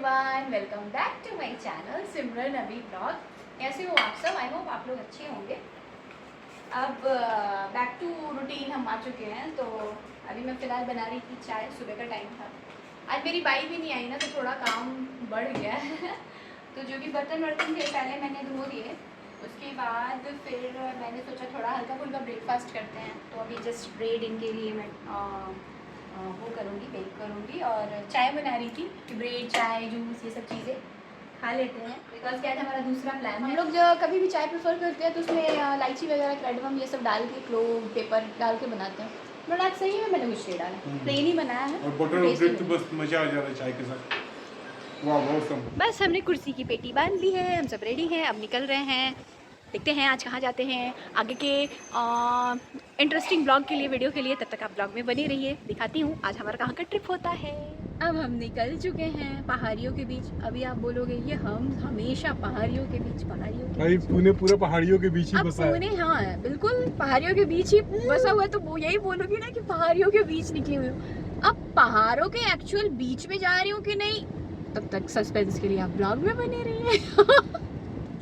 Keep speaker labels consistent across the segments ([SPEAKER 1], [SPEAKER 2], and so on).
[SPEAKER 1] Everyone, welcome back to my channel Simran Abhi blog. कैसे हो आप सब? आई होप आप लोग अच्छे होंगे। अब बैक टू रूटीन हम आ चुके हैं। तो अभी मैं फ़िलहाल बना रही थी चाय, सुबह का टाइम था। आज मेरी बाई भी नहीं आई ना, तो थोड़ा काम बढ़ गया है। तो जो भी बर्तन वर्तन थे पहले मैंने धो दिए, उसके बाद फिर मैंने सोचा थोड़ा हल्का फुल्का ब्रेकफास्ट करते हैं। तो अभी जस्ट ब्रेड इनके लिए मैं वो करूँगी, बेक करूँगी और चाय बना रही थी कि ब्रेड चाय जूस ये सब चीज़ें खा लेते हैं। बिकॉज क्या है हमारा दूसरा प्लान, हम लोग जो कभी भी चाय प्रेफर करते हैं तो उसमें इलायची वगैरह कैडमम ये सब डाल के, क्लोव पेपर डाल के बनाते हैं। बट आज सही है, मैंने कुछ नहीं डाला, प्लेन ही बनाया है।
[SPEAKER 2] और बटर ब्रेड तो बस मजा आ जा रहा है चाय के साथ। वाह ऑसम।
[SPEAKER 1] बस हमने कुर्सी की पेटी बांध ली है, हम सब रेडी हैं, अब निकल रहे हैं। देखते हैं आज कहाँ जाते हैं। आगे के इंटरेस्टिंग ब्लॉग के लिए, वीडियो के लिए, तब तक आप ब्लॉग में बने रहिए। दिखाती हूँ आज हमारा कहाँ का ट्रिप होता है। अब हम निकल चुके हैं पहाड़ियों के बीच। अभी आप बोलोगे ये हम हमेशा पहाड़ियों के बीच, पहाड़ियों के
[SPEAKER 2] भाई पुणे पूरा पहाड़ियों के बीच ही
[SPEAKER 1] अब
[SPEAKER 2] बसा है।
[SPEAKER 1] पुणे हाँ बिल्कुल पहाड़ियों के बीच ही बसा हुआ है। तो वो यही बोलोगी ना कि पहाड़ियों के बीच निकली हुई हूँ। अब पहाड़ों के एक्चुअल बीच में जा रही हूँ कि नहीं, तब तक सस्पेंस के लिए आप ब्लॉग में बने रहिए।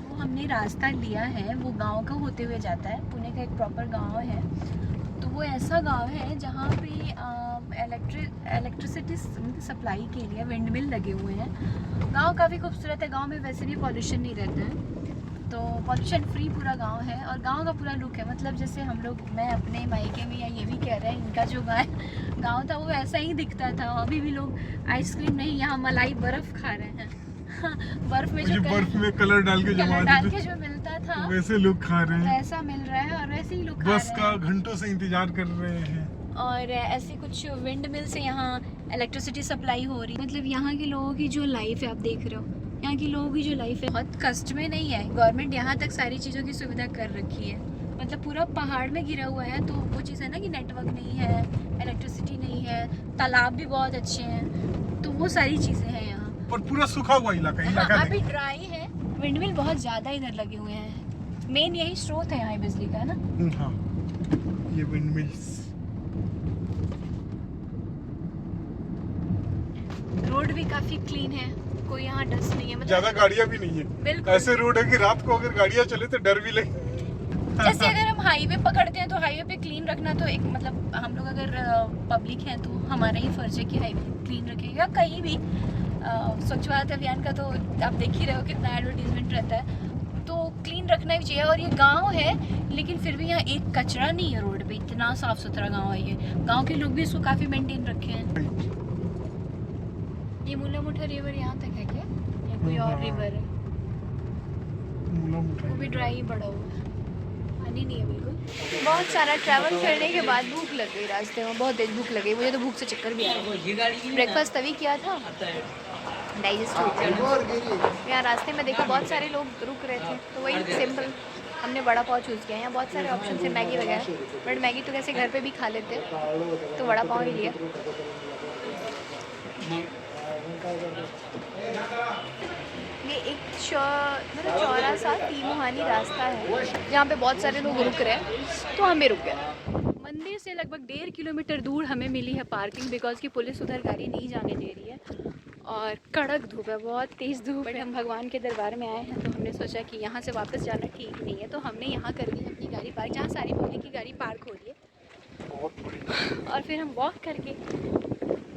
[SPEAKER 1] जो हमने रास्ता लिया है वो गांव का होते हुए जाता है। पुणे का एक प्रॉपर गांव है। तो वो ऐसा गांव है जहाँ पे इलेक्ट्रिसिटी सप्लाई के लिए विंडमिल लगे हुए हैं। गांव काफ़ी खूबसूरत है। गांव में वैसे भी पॉल्यूशन नहीं रहता है, तो पॉल्यूशन फ्री पूरा गांव है। और गांव का पूरा लुक है, मतलब जैसे हम लोग, मैं अपने मायके में या ये भी कह रहे हैं, इनका जो गांव था वो ऐसा ही दिखता था। अभी भी लोग आइसक्रीम नहीं, यहाँ मलाई बर्फ़ खा रहे हैं। बर्फ में जो
[SPEAKER 2] बर्फ में कलर डाल के
[SPEAKER 1] जो मिलता था
[SPEAKER 2] वैसे लोग खा रहे हैं।
[SPEAKER 1] वैसा मिल रहा है और वैसे ही लोग खा
[SPEAKER 2] बस
[SPEAKER 1] रहे हैं।
[SPEAKER 2] का घंटों से इंतजार कर रहे हैं।
[SPEAKER 1] और ऐसे कुछ विंड मिल से यहाँ इलेक्ट्रिसिटी सप्लाई हो रही है। मतलब यहाँ के लोगों की जो लाइफ है, आप देख रहे हो यहाँ की लोगों की जो लाइफ है बहुत कष्ट में नहीं है। गवर्नमेंट यहाँ तक सारी चीज़ों की सुविधा कर रखी है। मतलब पूरा पहाड़ में घिरा हुआ है, तो वो चीज़ है ना कि नेटवर्क नहीं है, इलेक्ट्रिसिटी नहीं है, तालाब भी बहुत अच्छे हैं, तो वो सारी चीज़ें हैं यहाँ।
[SPEAKER 2] और पूरा सूखा हुआ इलाका
[SPEAKER 1] हाँ, अभी ड्राई है। विंडमिल बहुत ज़्यादा इधर लगे हुए हैं। मेन यही स्रोत है यहाँ बिजली का, है ना।
[SPEAKER 2] हाँ, ये विंडमिल्स।
[SPEAKER 1] रोड भी काफी क्लीन है, कोई यहाँ डस्ट नहीं है। मतलब
[SPEAKER 2] ज्यादा गाड़ियाँ भी नहीं है।
[SPEAKER 1] बिल्कुल
[SPEAKER 2] ऐसे रोड है कि रात को अगर गाड़ियाँ चले तो डर भी लगे।
[SPEAKER 1] जैसे अगर हम हाईवे पकड़ते हैं तो हाईवे पे क्लीन रखना तो एक, मतलब हम लोग अगर पब्लिक हैं तो हमारा ही फर्ज है कि हाईवे क्लीन रखेगा। कहीं भी स्वच्छ भारत अभियान का तो आप देख ही रहे हो कितना एडवर्टीजमेंट रहता है, तो क्लीन रखना भी चाहिए। और ये गांव है लेकिन फिर भी यहाँ एक कचरा नहीं है रोड पे। इतना साफ सुथरा गांव है ये। गांव के लोग भी इसको काफ़ी मेंटेन रखे हैं। ये मूला मुठा रिवर यहाँ तक है क्या, या कोई और रिवर है? वो भी ड्राई पड़ा हुआ है, पानी नहीं है बिल्कुल। बहुत सारा ट्रैवल करने के बाद भूख लग गई। रास्ते में बहुत तेज भूख लगी मुझे, तो भूख से चक्कर भी आ रहा। ब्रेकफास्ट तभी किया था, डाइजेस्ट हो गया। यहाँ रास्ते में देखो बहुत सारे लोग रुक रहे थे, तो वही सिंपल हमने बड़ा पाव चूज़ किया। यहाँ बहुत सारे ऑप्शन थे मैगी वगैरह, बट मैगी तो कैसे घर पे भी खा लेते, तो बड़ा पाव ही लिया। ये एक मतलब चौड़ा सा तिमुहानी रास्ता है जहाँ पे बहुत सारे लोग रुक रहे हैं, तो हमें रुक गए। मंदिर से लगभग 1.5 किलोमीटर दूर हमें मिली है पार्किंग, बिकॉज की पुलिस उधर गाड़ी नहीं जाने दे रही है। और कड़क धूप है, बहुत तेज़ धूप है। हम भगवान के दरबार में आए हैं, तो हमने सोचा कि यहाँ से वापस जाना ठीक नहीं है, तो हमने यहाँ कर दी अपनी गाड़ी पार्क, जहाँ सारी पब्लिक की गाड़ी पार्क हो रही है। और फिर हम वॉक करके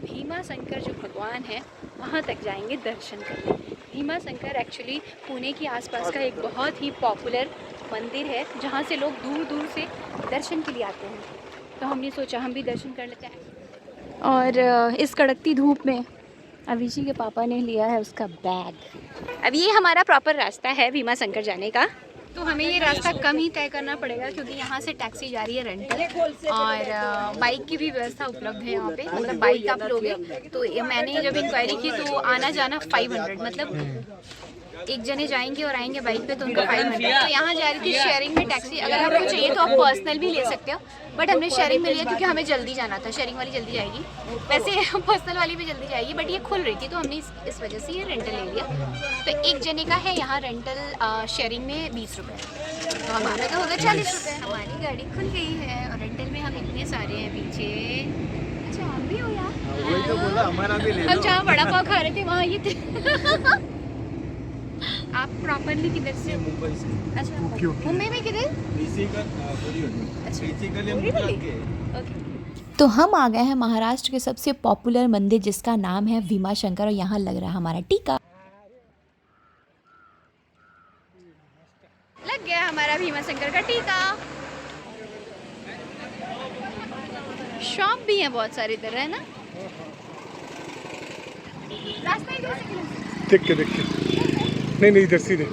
[SPEAKER 1] भीमा शंकर जो भगवान है वहाँ तक जाएंगे दर्शन करने। भीमा शंकर एक्चुअली पुणे के आसपास का एक बहुत ही पॉपुलर मंदिर है, जहाँ से लोग दूर दूर से दर्शन के लिए आते हैं। तो हमने सोचा हम भी दर्शन कर लेते हैं। और इस कड़कती धूप में अभिषी के पापा ने लिया है उसका बैग। अब ये हमारा प्रॉपर रास्ता है भीमा शंकर जाने का, तो हमें ये रास्ता कम ही तय करना पड़ेगा, क्योंकि यहाँ से टैक्सी जा रही है रेंटल, और बाइक की भी व्यवस्था उपलब्ध है यहाँ पे। मतलब बाइक आप लोगे तो मैंने जब इंक्वायरी की तो आना जाना 500, मतलब एक जने जाएंगे और आएंगे बाइक पे, तो उनका 500। तो यहाँ जा रही थी शेयरिंग में टैक्सी। अगर आपको चाहिए तो आप पर्सनल भी ले सकते हो, बट हमने शेयरिंग में लिया क्योंकि हमें जल्दी जाना था। शेयरिंग वाली जल्दी जाएगी, वैसे पर्सनल वाली भी जल्दी जाएगी, बट ये खुल रही थी तो हमने इस वजह से ये रेंटल ले लिया। तो एक जने का है यहाँ रेंटल शेयरिंग में 20 रुपये, तो हमारा तो होगा 40 रुपये। हमारी गाड़ी खुल गई है और रेंटल में हम इतने सारे हैं पीछे। अच्छा आप भी हो यार?
[SPEAKER 3] हमारा भी ले
[SPEAKER 1] हम
[SPEAKER 3] लो।
[SPEAKER 1] जहाँ वड़ा पाव खा रहे थे वहाँ ये थे। आप प्रॉपरली किधर से हो?
[SPEAKER 3] मुंबई से।
[SPEAKER 1] अच्छा
[SPEAKER 2] ओके, ओके।
[SPEAKER 1] मुंबई में किधर?
[SPEAKER 3] अच्छा बेसिकली हम
[SPEAKER 1] बोरीवली?
[SPEAKER 3] के
[SPEAKER 1] ओके।
[SPEAKER 4] तो हम आ गए हैं महाराष्ट्र के सबसे पॉपुलर मंदिर जिसका नाम है भीमा शंकर और यहाँ लग रहा है हमारा टीका।
[SPEAKER 1] लग गया हमारा भीमा शंकर का टीका। शॉप भी है बहुत सारी इधर, है ना? रास्ता इधर से
[SPEAKER 2] देख के नहीं इधर सीधे।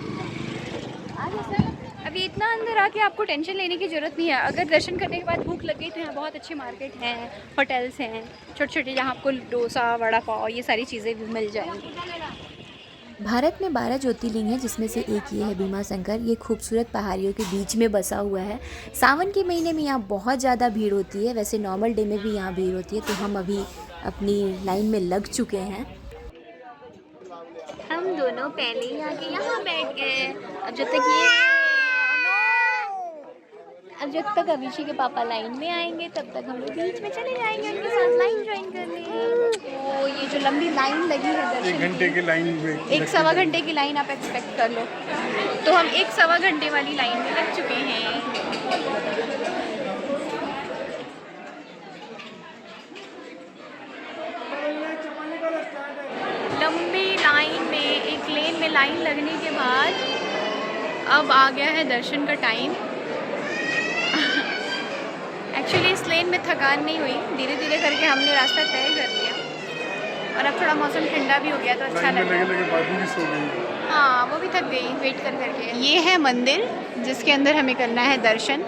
[SPEAKER 1] अभी इतना अंदर आके आपको टेंशन लेने की ज़रूरत नहीं है। अगर दर्शन करने के बाद भूख लग गई तो यहाँ बहुत अच्छे मार्केट हैं, होटल्स हैं छोटे छोटे, जहाँ आपको डोसा वड़ा पाव ये सारी चीज़ें भी मिल जाएंगी।
[SPEAKER 4] भारत में 12 ज्योतिर्लिंग है जिसमें से एक ये है भीमा शंकर। ये खूबसूरत पहाड़ियों के बीच में बसा हुआ है। सावन के महीने में यहाँ बहुत ज़्यादा भीड़ होती है, वैसे नॉर्मल डे में भी यहाँ भीड़ होती है। तो हम अभी अपनी लाइन में लग चुके हैं।
[SPEAKER 1] हम दोनों पहले ही आके यहाँ बैठ गए। अब जब तक अभिषेक के पापा लाइन में आएंगे तब तक हम लोग बीच में चले जाएंगे उनके साथ लाइन ज्वाइन करने। तो ये जो लंबी लाइन लगी है दर्शन
[SPEAKER 2] 1 घंटे की लाइन में
[SPEAKER 1] 1-1.25 घंटे की लाइन आप एक्सपेक्ट कर लो। तो हम 1-1.25 घंटे वाली लाइन में लग चुके हैं। लंबी लाइन में एक लेन में लाइन लगने के बाद अब आ गया है दर्शन का टाइम। एक्चुअली इस लेन में थकान नहीं हुई, धीरे धीरे करके हमने रास्ता तय कर लिया और अब थोड़ा मौसम ठंडा भी हो गया तो अच्छा
[SPEAKER 2] लाइन में
[SPEAKER 1] लग रहा
[SPEAKER 2] लगे
[SPEAKER 1] है।
[SPEAKER 2] बाबू भी सो गई।
[SPEAKER 1] हाँ वो भी थक गई वेट कर करके। ये है मंदिर जिसके अंदर हमें करना है दर्शन।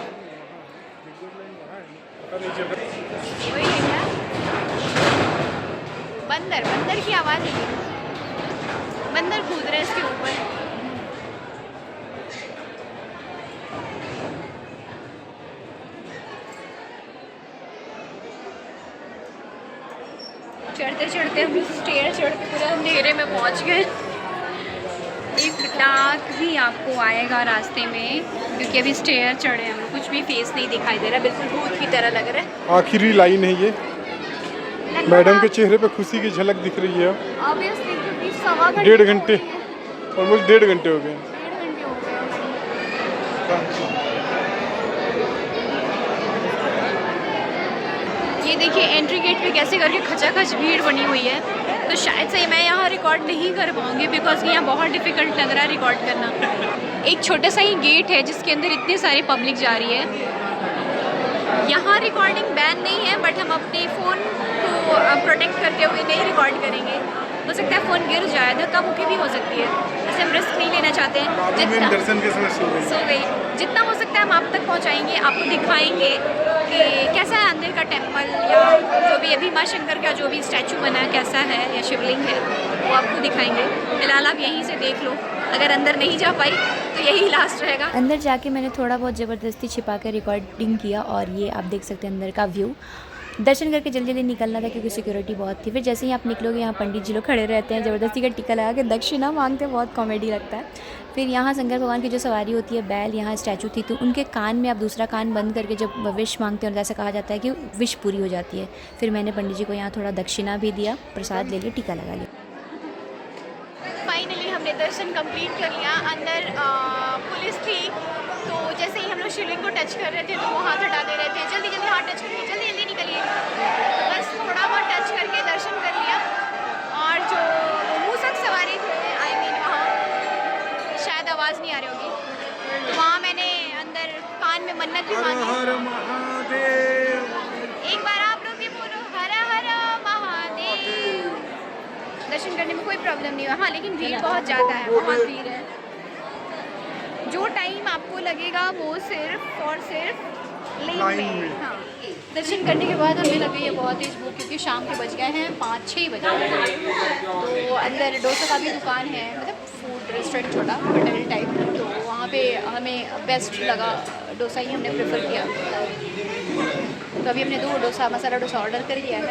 [SPEAKER 1] वही है क्या? बंदर की आवाज़ है। बंदर कूद रहे हैं इसके ऊपर। चढ़ते चढ़ते हम स्टेयर चढ़ते पूरे अंधेरे में पहुंच गए। एक डाक भी आपको आएगा रास्ते में क्योंकि अभी स्टेयर चढ़े हम, कुछ भी फेस नहीं दिखाई दे रहा, बिल्कुल भूत की तरह लग रहा है।
[SPEAKER 2] आखिरी लाइन है ये। मैडम के चेहरे पे खुशी की झलक दिख रही है।
[SPEAKER 1] ऑब्वियसली क्योंकि 1.25
[SPEAKER 2] 1.5 घंटे ऑलमोस्ट 1.5 घंटे हो गए।
[SPEAKER 1] 1.5 घंटे हो गए। ये देखिए एंट्री गेट पे कैसे करके खचाखच भीड़ बनी हुई है। तो शायद से मैं यहाँ रिकॉर्ड नहीं कर पाऊँगी बिकॉज यहाँ बहुत डिफ़िकल्ट लग रहा है रिकॉर्ड करना। एक छोटा सा ही गेट है जिसके अंदर इतनी सारी पब्लिक जा रही है। यहाँ रिकॉर्डिंग बैन नहीं है बट हम अपने फ़ोन को प्रोटेक्ट करते हुए नहीं रिकॉर्ड करेंगे। हो सकता है फ़ोन गिर जाए, धक्का मुक्की भी हो सकती है, ऐसे हम रिस्क नहीं लेना चाहते हैं। जितना
[SPEAKER 2] दर्शन के समय सो गई।
[SPEAKER 1] जितना हो सकता है हम आप तक पहुँचाएँगे, आपको दिखाएँगे कि कैसा है अंदर का टेम्पल या जो भी भीमा शंकर का जो भी स्टैचू बना है कैसा है या शिवलिंग है वो आपको दिखाएंगे। फिलहाल आप यहीं से देख लो, अगर अंदर नहीं जा पाई तो यही लास्ट रहेगा।
[SPEAKER 4] अंदर जाके मैंने थोड़ा बहुत ज़बरदस्ती छिपा कर रिकॉर्डिंग किया और ये आप देख सकते हैं अंदर का व्यू। दर्शन करके जल्दी जल्दी निकलना था क्योंकि सिक्योरिटी बहुत थी। फिर जैसे ही आप निकलोगे यहाँ पंडित जी लोग खड़े रहते हैं, ज़बरदस्ती का टिक्का लगा के दक्षिणा मांगते हैं, बहुत कॉमेडी लगता है। फिर यहाँ शंकर भगवान की जो सवारी होती है बैल, यहाँ स्टैचू थी तो उनके कान में आप दूसरा कान बंद करके जब विश मांगते हैं और ऐसा कहा जाता है कि विश पूरी हो जाती है। फिर मैंने पंडित जी को यहाँ थोड़ा दक्षिणा भी दिया, प्रसाद ले लिया, टीका लगा लिया।
[SPEAKER 1] फाइनली हमने दर्शन कंप्लीट कर लिया। अंदर पुलिस थी तो जैसे ही हम लोग शिवलिंग को टच कर रहे थे तो वो हाथ हटा दे रहे थे, जल्दी जल्दी हाथ टच करिए, जल्दी जल्दी निकलिए। बस थोड़ा बहुत टच करके दर्शन कर लिया। और जो मूसक सवारी थे वहाँ शायद आवाज़ नहीं आ रही होगी तो वहाँ मैंने अंदर कान में मन्नत भी मांगी।
[SPEAKER 2] हर महादेव।
[SPEAKER 1] एक बार आप लोग भी बोलो हर हर महादेव। दर्शन करने में कोई प्रॉब्लम नहीं हुआ। हाँ लेकिन भीड़ बहुत ज़्यादा है, बहुत भीड़ है। जो टाइम आपको लगेगा वो सिर्फ और सिर्फ लाइन में। हाँ दर्शन करने के बाद हमें लगे ये बहुत तेज भूख क्योंकि शाम के बज गए हैं 5-6 बजे। तो अंदर डोसा का भी दुकान है, मतलब फूड रेस्टोरेंट छोटा होटल टाइप। तो वहाँ पे हमें बेस्ट लगा, डोसा ही हमने प्रेफर किया। तो अभी हमने 2 डोसा मसाला डोसा ऑर्डर कर लिया है।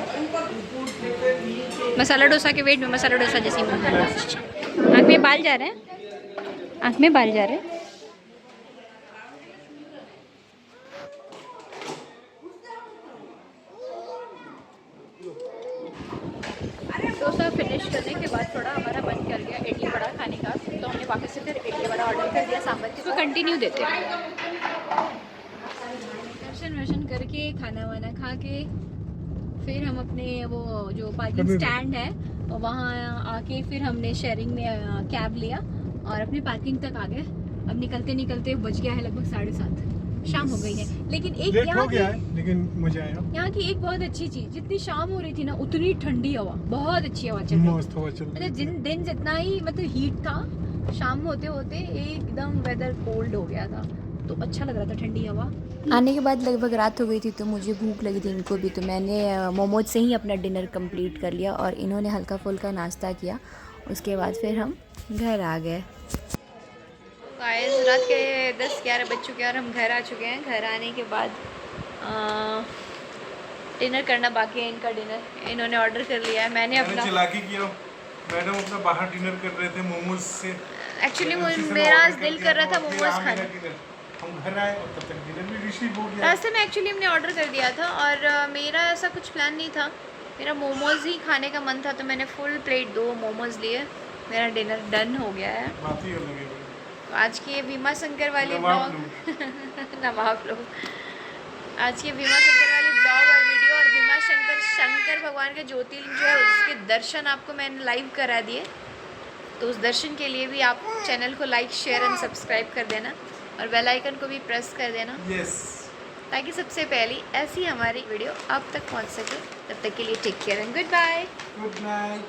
[SPEAKER 1] मसाला डोसा के वेट में मसाला डोसा जैसी आँख में बाल जा रहे हैं, आँख में बाल जा रहे हैं। डोसा फिनिश करने के बाद थोड़ा हमारा मन कर गया इडली वड़ा खाने का, तो हमने वापस से फिर इडली वड़ा ऑर्डर कर दिया सांभर के। तो कंटिन्यू देते हैं। दर्शन वर्शन करके खाना वाना खा के फिर हम अपने वो जो पार्किंग स्टैंड है वहाँ आके फिर हमने शेयरिंग में कैब लिया और अपनी पार्किंग तक आ गए। अब निकलते निकलते बज गया है लगभग 7:30, शाम हो गई है। लेकिन एक
[SPEAKER 2] लेट
[SPEAKER 1] यहाँ
[SPEAKER 2] हो गया है, लेकिन मजा आया।
[SPEAKER 1] यहाँ की एक बहुत अच्छी चीज, जितनी शाम हो रही थी ना उतनी ठंडी हवा, बहुत अच्छी हवा चल रही थी।
[SPEAKER 2] मस्त हवा चल रही
[SPEAKER 1] मतलब दिन जितना ही मतलब हीट था, शाम होते होते एकदम वेदर कोल्ड हो गया था, तो अच्छा लग रहा था ठंडी हवा।
[SPEAKER 4] आने के बाद लगभग रात हो गई थी, तो मुझे भूख लगी थी, इनको भी, तो मैंने मोमोज से ही अपना डिनर कंप्लीट कर लिया और इन्होंने हल्का फुल्का नाश्ता किया। उसके बाद फिर हम घर आ गए।
[SPEAKER 1] गाइस रात के 10-11 बज चुके हैं और हम घर आ चुके हैं। घर आने के बाद डिनर करना बाकी है। इनका डिनर इन्होंने ऑर्डर कर लिया है, मैंने अपना
[SPEAKER 2] चालाकी किया। मैडम अपना बाहर डिनर कर रहे थे मोमोज से।
[SPEAKER 1] एक्चुअली मेरा आज दिल कर रहा था मोमोज खाने।
[SPEAKER 2] हम घर आए और तब तक डिनर भी रिसीव हो गया।
[SPEAKER 1] रास्ते में एक्चुअली हमने ऑर्डर कर दिया था और मेरा ऐसा कुछ प्लान नहीं था, मेरा मोमोज ही खाने का मन था, तो मैंने फुल प्लेट 2 मोमोज लिए। मेरा डिनर डन हो गया है।
[SPEAKER 2] बात ही अलग है।
[SPEAKER 1] आज की ये भीमा शंकर वाली ब्लॉग नवाब लोग आज की भीमा शंकर वाली ब्लॉग और वीडियो और भीमा शंकर भगवान के ज्योतिर्लिंग जो है उसके दर्शन आपको मैंने लाइव करा दिए, तो उस दर्शन के लिए भी आप चैनल को लाइक शेयर एंड सब्सक्राइब कर देना और बेल आइकन को भी प्रेस कर देना, ताकि सबसे पहले ऐसी हमारी वीडियो आप तक पहुंच सके। तब तक के लिए take care and good bye.
[SPEAKER 2] Good night.